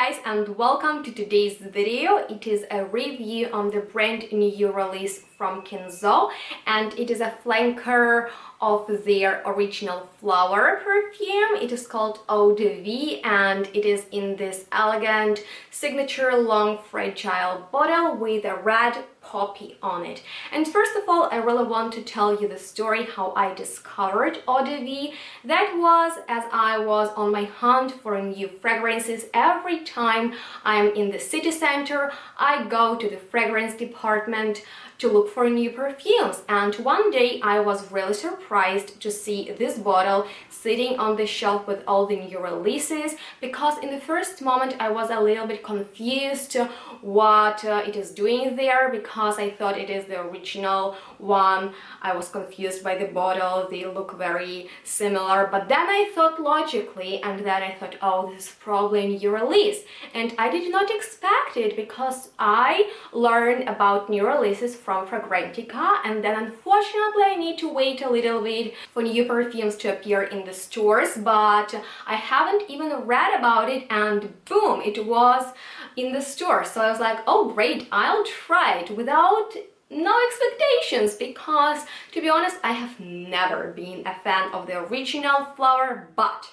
guys, and welcome to today's video. It is a review on the brand new release from Kenzo, and it is a flanker of their original flower perfume. It is called Eau De Vie, and it is in this elegant signature long fragile bottle with a red poppy on it. And first of all, I really want to tell you the story how I discovered Eau De Vie. That was as I was on my hunt for new fragrances. Every time I'm in the city center, I go to the fragrance department to look for new perfumes, and one day I was really surprised to see this bottle sitting on the shelf with all the new releases, because in the first moment I was a little bit confused what it is doing there, because I thought it is the original one. I was confused by the bottle, they look very similar, but then I thought logically, and then I thought, oh, this is probably a new release, and I did not expect it because I learned about new releases from Fragrantica, and then unfortunately I need to wait a little bit for new perfumes to appear in the stores, but I haven't even read about it, and boom, it was in the store. So I was like, oh great, I'll try it without no expectations, because to be honest, I have never been a fan of the original flower, but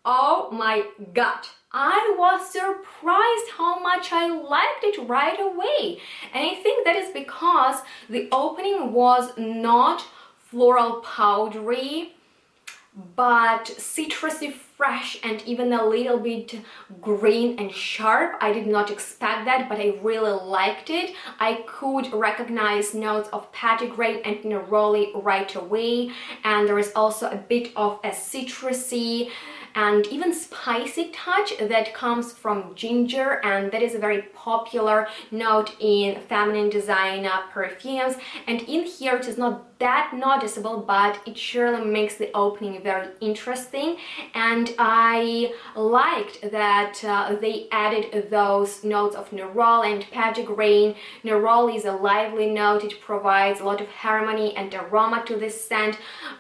oh my god, I was surprised how much I liked it right away. And I think that is because the opening was not floral powdery, but citrusy, fresh, and even a little bit green and sharp. I did not expect that, but I really liked it. I could recognize notes of petitgrain and neroli right away, and there is also a bit of a citrusy and even spicy touch that comes from ginger, and that is a very popular note in feminine design perfumes. And in here it is not that noticeable, but it surely makes the opening very interesting, and I liked that they added those notes of neroli and petitgrain. Neroli is a lively note, it provides a lot of harmony and aroma to this scent,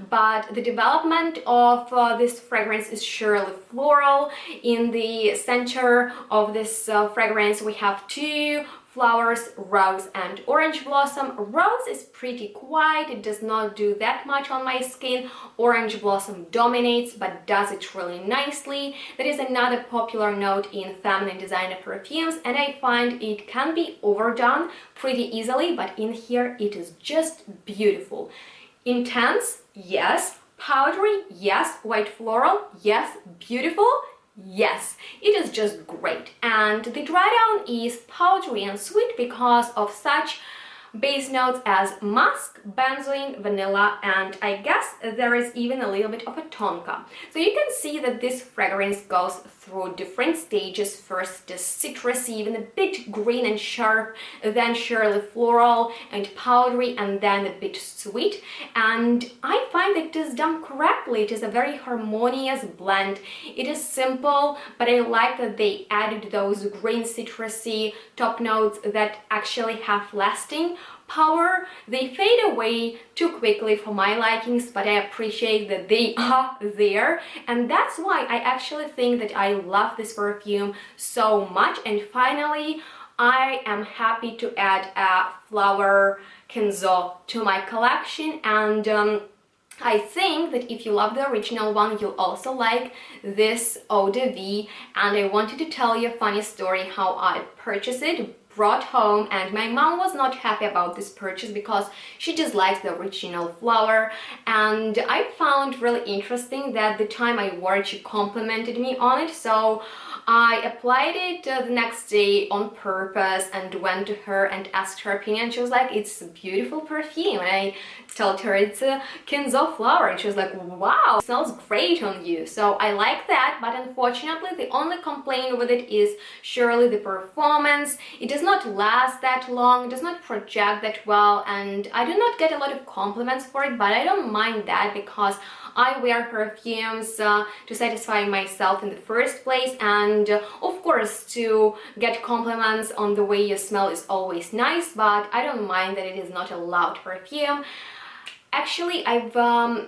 but the development of this fragrance is surely floral. In the center of this fragrance we have two flowers, rose and orange blossom. Rose is pretty quiet, it does not do that much on my skin. Orange blossom dominates, but does it really nicely. That is another popular note in feminine designer perfumes, and I find it can be overdone pretty easily, but in here it is just beautiful. Intense, yes. Powdery, yes. White floral, yes. Beautiful, yes. It is just great. And the dry down is powdery and sweet because of such base notes as musk, benzoin, vanilla, and I guess there is even a little bit of a tonka. So you can see that this fragrance goes through different stages. First the citrusy, even a bit green and sharp, then surely floral and powdery, and then a bit sweet. And I find that it is done correctly. It is a very harmonious blend. It is simple, but I like that they added those green citrusy top notes that actually have lasting power. They fade away too quickly for my likings, but I appreciate that they are there, and that's why I actually think that I love this perfume so much. And finally, I am happy to add a flower Kenzo to my collection, and I think that if you love the original one, you'll also like this Eau De Vie. And I wanted to tell you a funny story how I purchased it, brought home, and my mom was not happy about this purchase because she dislikes the original flower. And I found really interesting that the time I wore it, she complimented me on it, so I applied it the next day on purpose and went to her and asked her opinion. She was like, it's a beautiful perfume. And I told her it's a Kenzo flower, and she was like, wow, it smells great on you. So I like that, but unfortunately the only complaint with it is surely the performance. It does not last that long, it does not project that well, and I do not get a lot of compliments for it, but I don't mind that because I wear perfumes to satisfy myself in the first place, and of course to get compliments on the way you smell is always nice, but I don't mind that it is not a loud perfume. Actually, I've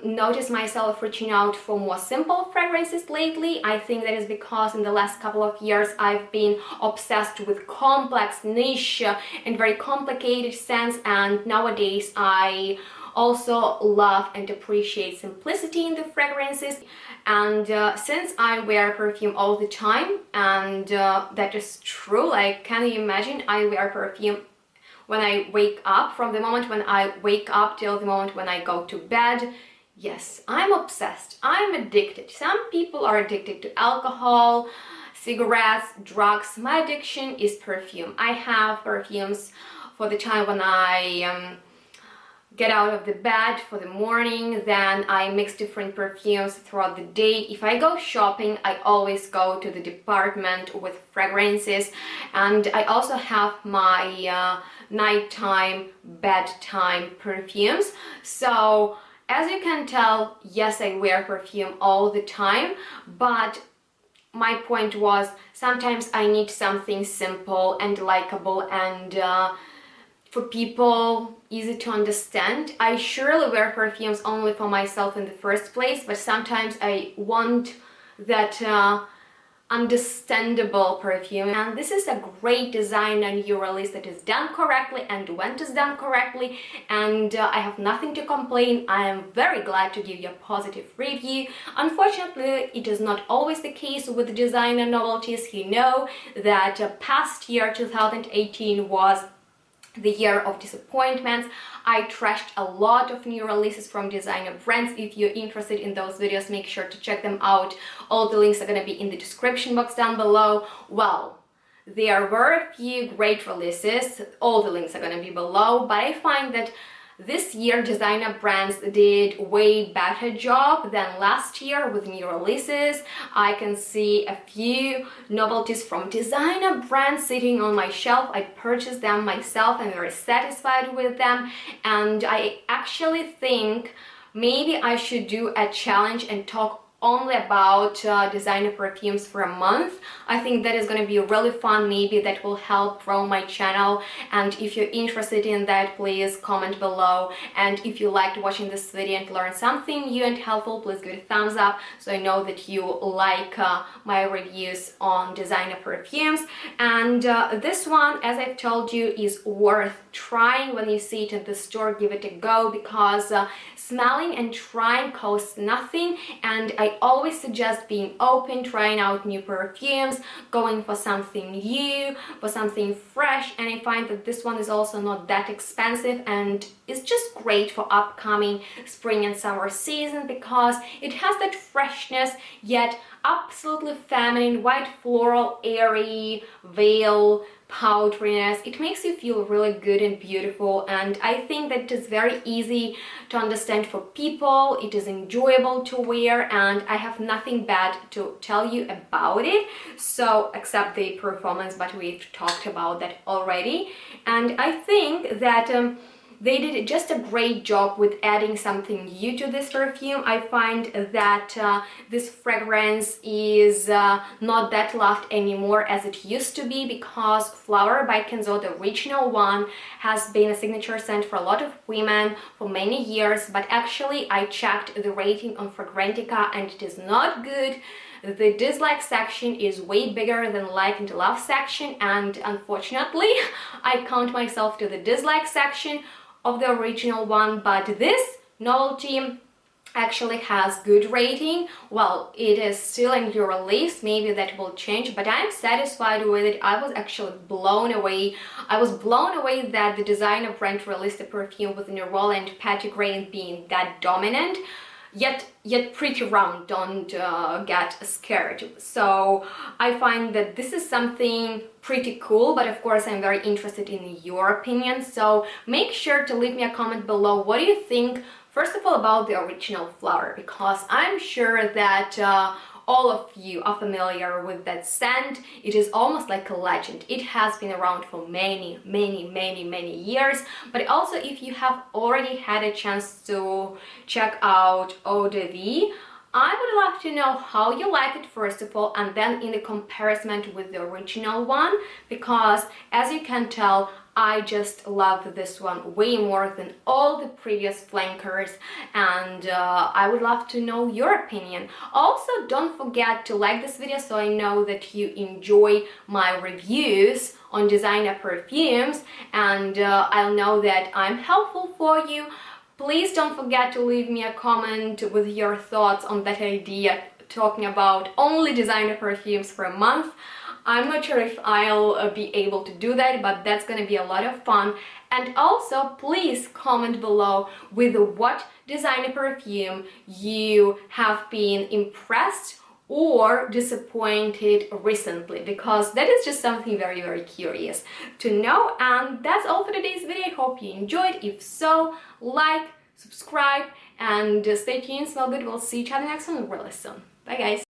noticed myself reaching out for more simple fragrances lately. I think that is because in the last couple of years I've been obsessed with complex, niche, and very complicated scents, and nowadays I also love and appreciate simplicity in the fragrances. And since I wear perfume all the time, and that is true, like, can you imagine, I wear perfume when I wake up, from the moment when I wake up till the moment when I go to bed. Yes, I'm obsessed, I'm addicted. Some people are addicted to alcohol, cigarettes, drugs. My addiction is perfume. I have perfumes for the time when I get out of the bed for the morning, then I mix different perfumes throughout the day. If I go shopping, I always go to the department with fragrances, and I also have my nighttime, bedtime perfumes. So as you can tell, yes, I wear perfume all the time, but my point was sometimes I need something simple and likable and for people easy to understand. I surely wear perfumes only for myself in the first place, but sometimes I want that understandable perfume, and this is a great designer new release that is done correctly and when it is done correctly, and I have nothing to complain. I am very glad to give you a positive review. Unfortunately, it is not always the case with designer novelties. You know that past year 2018 was the year of disappointments. I trashed a lot of new releases from designer brands. If you're interested in those videos, make sure to check them out. All the links are gonna be in the description box down below. Well, there were a few great releases. All the links are gonna be below, but I find that this year designer brands did way better job than last year with new releases. I can see a few novelties from designer brands sitting on my shelf. I purchased them myself and very satisfied with them, and I actually think maybe I should do a challenge and talk only about designer perfumes for a month. I think that is going to be really fun. Maybe that will help grow my channel, and if you're interested in that, please comment below. And if you liked watching this video and learned something new and helpful, please give it a thumbs up so I know that you like my reviews on designer perfumes. And this one, as I've told you, is worth trying. When you see it in the store, give it a go, because smelling and trying costs nothing, and I always suggest being open, trying out new perfumes, going for something new, for something fresh. And I find that this one is also not that expensive and is just great for upcoming spring and summer season, because it has that freshness yet absolutely feminine, white floral, airy, veil, powderiness. It makes you feel really good and beautiful, and I think that it is very easy to understand for people. It is enjoyable to wear, and I have nothing bad to tell you about it, so except the performance, but we've talked about that already. And I think that they did just a great job with adding something new to this perfume. I find that this fragrance is not that loved anymore as it used to be, because Flower by Kenzo, the original one, has been a signature scent for a lot of women for many years. But actually, I checked the rating on Fragrantica and it is not good. The dislike section is way bigger than like and love section, and unfortunately, I count myself to the dislike section of the original one. But this novelty actually has good rating. Well, it is still in new release, maybe that will change, but I'm satisfied with it. I was actually blown away. I was blown away that the designer brand released a perfume with Nerol and Petitgrain being that dominant, yet pretty round. Don't get scared. So I find that this is something pretty cool, but of course I'm very interested in your opinion, so make sure to leave me a comment below. What do you think, first of all, about the original Flower, because I'm sure that all of you are familiar with that scent. It is almost like a legend. It has been around for many years. But also, if you have already had a chance to check out Eau De Vie, I would love to know how you like it first of all, and then in a comparison with the original one, because as you can tell, I just love this one way more than all the previous flankers, and I would love to know your opinion. Also, don't forget to like this video so I know that you enjoy my reviews on designer perfumes, and I'll know that I'm helpful for you. Please don't forget to leave me a comment with your thoughts on that idea, talking about only designer perfumes for a month. I'm not sure if I'll be able to do that, but that's gonna be a lot of fun. And also, please comment below with what designer perfume you have been impressed or disappointed recently, because that is just something very, very curious to know. And that's all for today's video. I hope you enjoyed. If so, like, subscribe, and stay tuned, smell good. We'll see each other next one really soon. Bye guys.